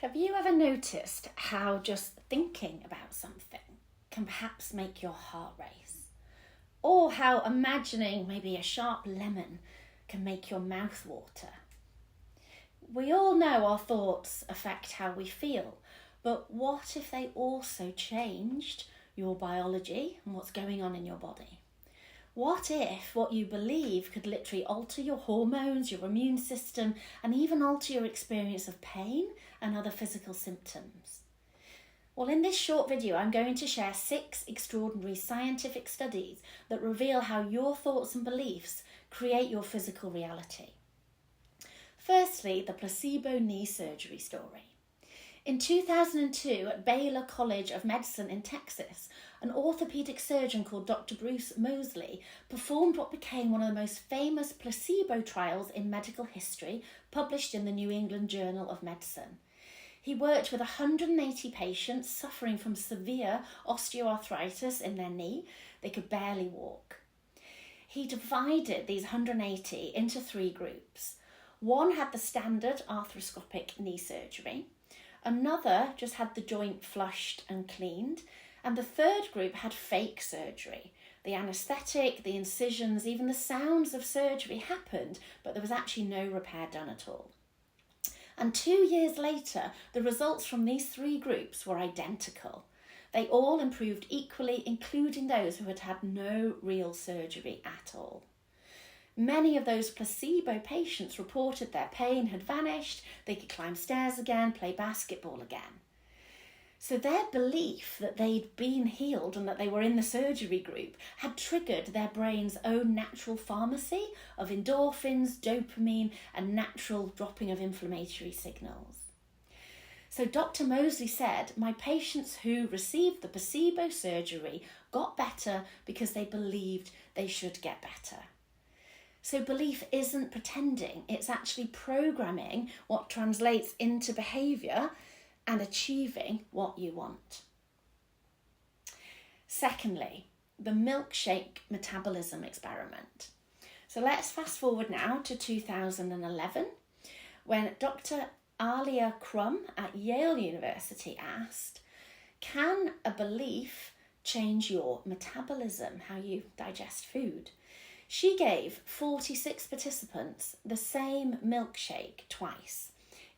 Have you ever noticed how just thinking about something can perhaps make your heart race? Or how imagining maybe a sharp lemon can make your mouth water? We all know our thoughts affect how we feel, but what if they also changed your biology and what's going on in your body? What if what you believe could literally alter your hormones, your immune system, and even alter your experience of pain and other physical symptoms? Well, in this short video, I'm going to share 6 extraordinary scientific studies that reveal how your thoughts and beliefs create your physical reality. Firstly, the placebo knee surgery story. In 2002, at Baylor College of Medicine in Texas, an orthopedic surgeon called Dr. Bruce Moseley performed what became one of the most famous placebo trials in medical history, published in the New England Journal of Medicine. He worked with 180 patients suffering from severe osteoarthritis in their knee. They could barely walk. He divided these 180 into 3 groups. One had the standard arthroscopic knee surgery. Another just had the joint flushed and cleaned. And the third group had fake surgery. The anaesthetic, the incisions, even the sounds of surgery happened, but there was actually no repair done at all. And 2 years later, the results from these 3 groups were identical. They all improved equally, including those who had had no real surgery at all. Many of those placebo patients reported their pain had vanished, they could climb stairs again, play basketball again. So their belief that they'd been healed and that they were in the surgery group had triggered their brain's own natural pharmacy of endorphins, dopamine, and natural dropping of inflammatory signals. So Dr. Moseley said, my patients who received the placebo surgery got better because they believed they should get better. So belief isn't pretending, it's actually programming what translates into behaviour and achieving what you want. Secondly, the milkshake metabolism experiment. So let's fast forward now to 2011, when Dr. Alia Crum at Yale University asked, can a belief change your metabolism, how you digest food? She gave 46 participants the same milkshake twice.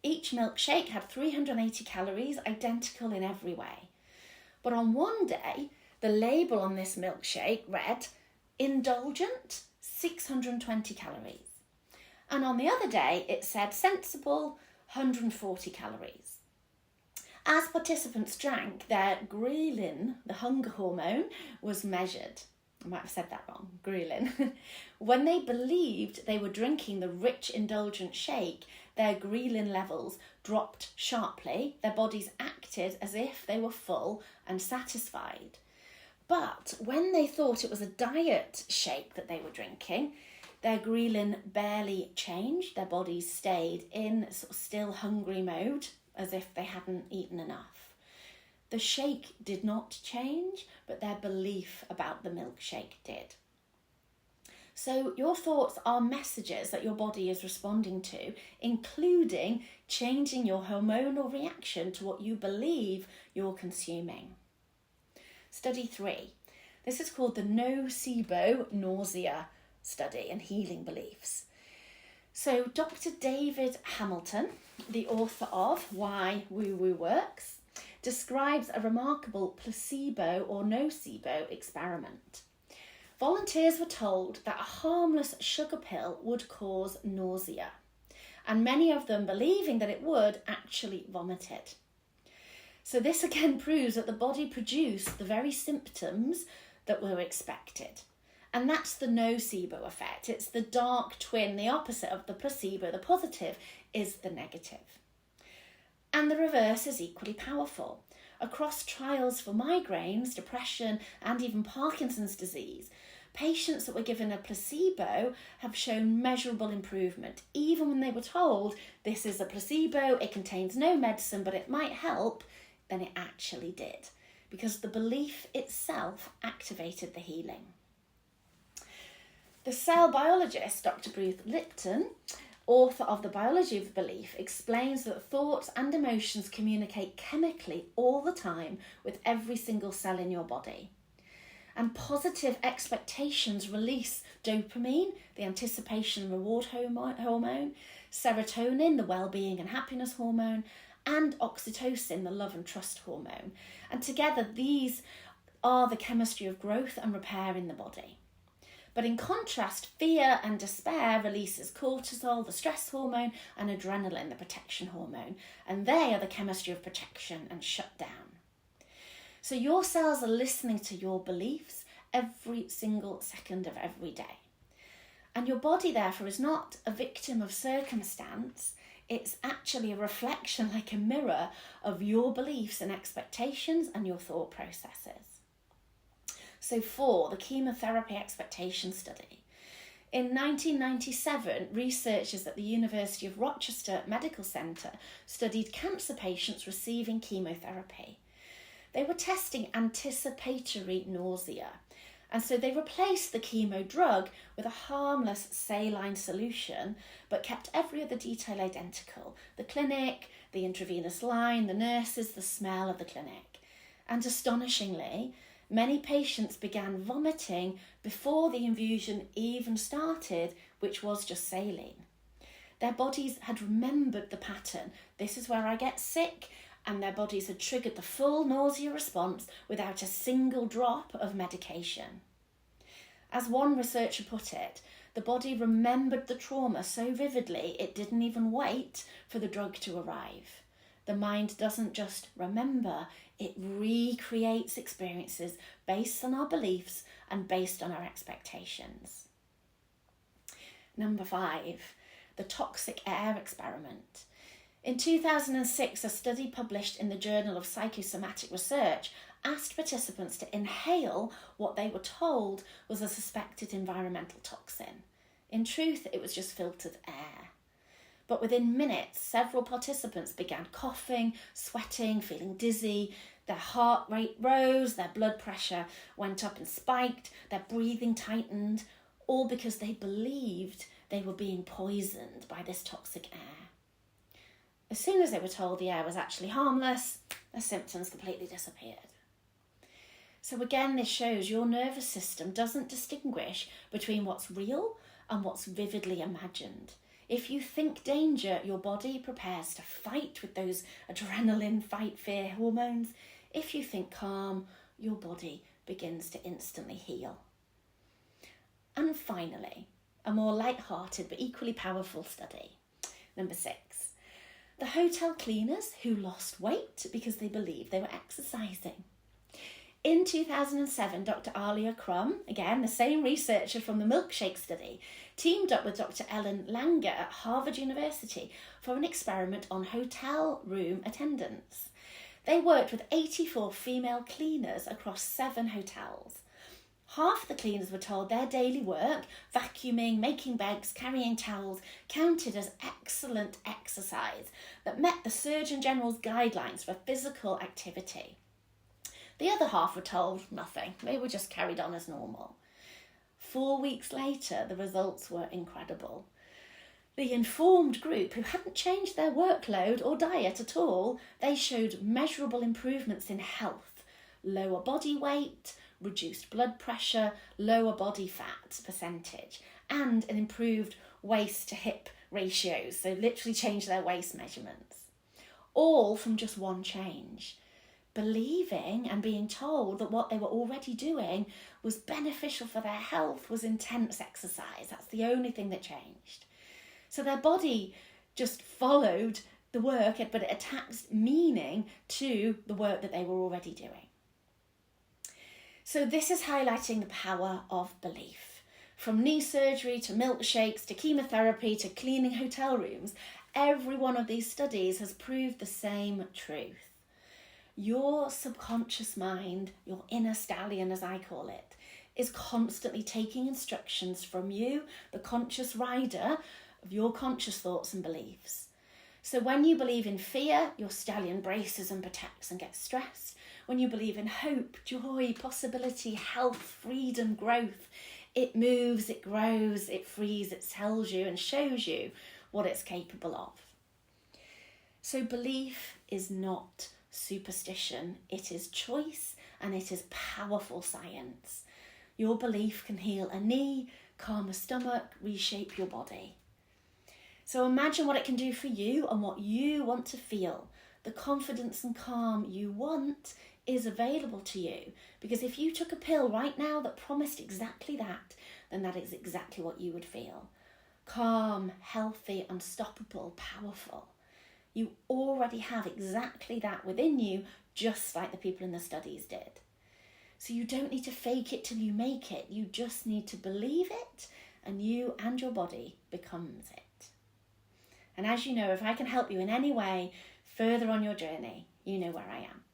Each milkshake had 380 calories, identical in every way. But on one day, the label on this milkshake read, indulgent, 620 calories. And on the other day, it said sensible, 140 calories. As participants drank, their ghrelin, the hunger hormone, was measured. I might have said that wrong, ghrelin. When they believed they were drinking the rich, indulgent shake, their ghrelin levels dropped sharply. Their bodies acted as if they were full and satisfied. But when they thought it was a diet shake that they were drinking, their ghrelin barely changed. Their bodies stayed in sort of still hungry mode, as if they hadn't eaten enough. The shake did not change, but their belief about the milkshake did. So your thoughts are messages that your body is responding to, including changing your hormonal reaction to what you believe you're consuming. Study 3. This is called the nocebo nausea study and healing beliefs. So Dr. David Hamilton, the author of Why Woo Woo Works, describes a remarkable placebo or nocebo experiment. Volunteers were told that a harmless sugar pill would cause nausea, and many of them, believing that it would, actually vomited. So this again proves that the body produced the very symptoms that were expected. And that's the nocebo effect. It's the dark twin, the opposite of the placebo. The positive is the negative. And the reverse is equally powerful. Across trials for migraines, depression, and even Parkinson's disease, patients that were given a placebo have shown measurable improvement, even when they were told this is a placebo, it contains no medicine, but it might help, then it actually did, because the belief itself activated the healing. The cell biologist, Dr. Bruce Lipton, author of The Biology of Belief, explains that thoughts and emotions communicate chemically all the time with every single cell in your body. And positive expectations release dopamine, the anticipation and reward hormone, serotonin, the well-being and happiness hormone, and oxytocin, the love and trust hormone. And together these are the chemistry of growth and repair in the body. But in contrast, fear and despair releases cortisol, the stress hormone, and adrenaline, the protection hormone. And they are the chemistry of protection and shutdown. So your cells are listening to your beliefs every single second of every day. And your body, therefore, is not a victim of circumstance. It's actually a reflection, like a mirror, of your beliefs and expectations and your thought processes. So 4, the chemotherapy expectation study. In 1997, researchers at the University of Rochester Medical Center studied cancer patients receiving chemotherapy. They were testing anticipatory nausea, and so they replaced the chemo drug with a harmless saline solution, but kept every other detail identical: the clinic, the intravenous line, the nurses, the smell of the clinic. And astonishingly, many patients began vomiting before the infusion even started, which was just saline. Their bodies had remembered the pattern. This is where I get sick, and their bodies had triggered the full nausea response without a single drop of medication. As one researcher put it, the body remembered the trauma so vividly it didn't even wait for the drug to arrive. The mind doesn't just remember, it recreates experiences based on our beliefs and based on our expectations. Number 5, the toxic air experiment. In 2006, a study published in the Journal of Psychosomatic Research asked participants to inhale what they were told was a suspected environmental toxin. In truth, it was just filtered air. But within minutes, several participants began coughing, sweating, feeling dizzy. Their heart rate rose, their blood pressure went up and spiked, their breathing tightened, all because they believed they were being poisoned by this toxic air. As soon as they were told the air was actually harmless, their symptoms completely disappeared. So again, this shows your nervous system doesn't distinguish between what's real and what's vividly imagined. If you think danger, your body prepares to fight with those adrenaline, fight, fear hormones. If you think calm, your body begins to instantly heal. And finally, a more light-hearted but equally powerful study. Number 6. The hotel cleaners who lost weight because they believed they were exercising. In 2007, Dr. Alia Crum, again the same researcher from the milkshake study, teamed up with Dr. Ellen Langer at Harvard University for an experiment on hotel room attendants. They worked with 84 female cleaners across 7 hotels. Half the cleaners were told their daily work, vacuuming, making beds, carrying towels, counted as excellent exercise that met the Surgeon General's guidelines for physical activity. The other half were told nothing. They were just carried on as normal. 4 weeks later, the results were incredible. The informed group, who hadn't changed their workload or diet at all, they showed measurable improvements in health, lower body weight, reduced blood pressure, lower body fat percentage, and an improved waist to hip ratios, so literally changed their waist measurements. All from just one change. Believing and being told that what they were already doing was beneficial for their health was intense exercise. That's the only thing that changed. So their body just followed the work, but it attached meaning to the work that they were already doing. So this is highlighting the power of belief. From knee surgery to milkshakes to chemotherapy to cleaning hotel rooms, every one of these studies has proved the same truth. Your subconscious mind, your inner stallion as I call it, is constantly taking instructions from you, the conscious rider of your conscious thoughts and beliefs. So when you believe in fear, your stallion braces and protects and gets stressed. When you believe in hope, joy, possibility, health, freedom, growth, it moves, it grows, it frees, it tells you and shows you what it's capable of. So belief is not superstition, it is choice, and it is powerful science. Your belief can heal a knee, calm a stomach, reshape your body. So imagine what it can do for you and what you want to feel. The confidence and calm you want is available to you, because if you took a pill right now that promised exactly that, then that is exactly what you would feel. Calm, healthy, unstoppable, powerful. You already have exactly that within you, just like the people in the studies did. So you don't need to fake it till you make it. You just need to believe it, and you and your body becomes it. And as you know, if I can help you in any way further on your journey, you know where I am.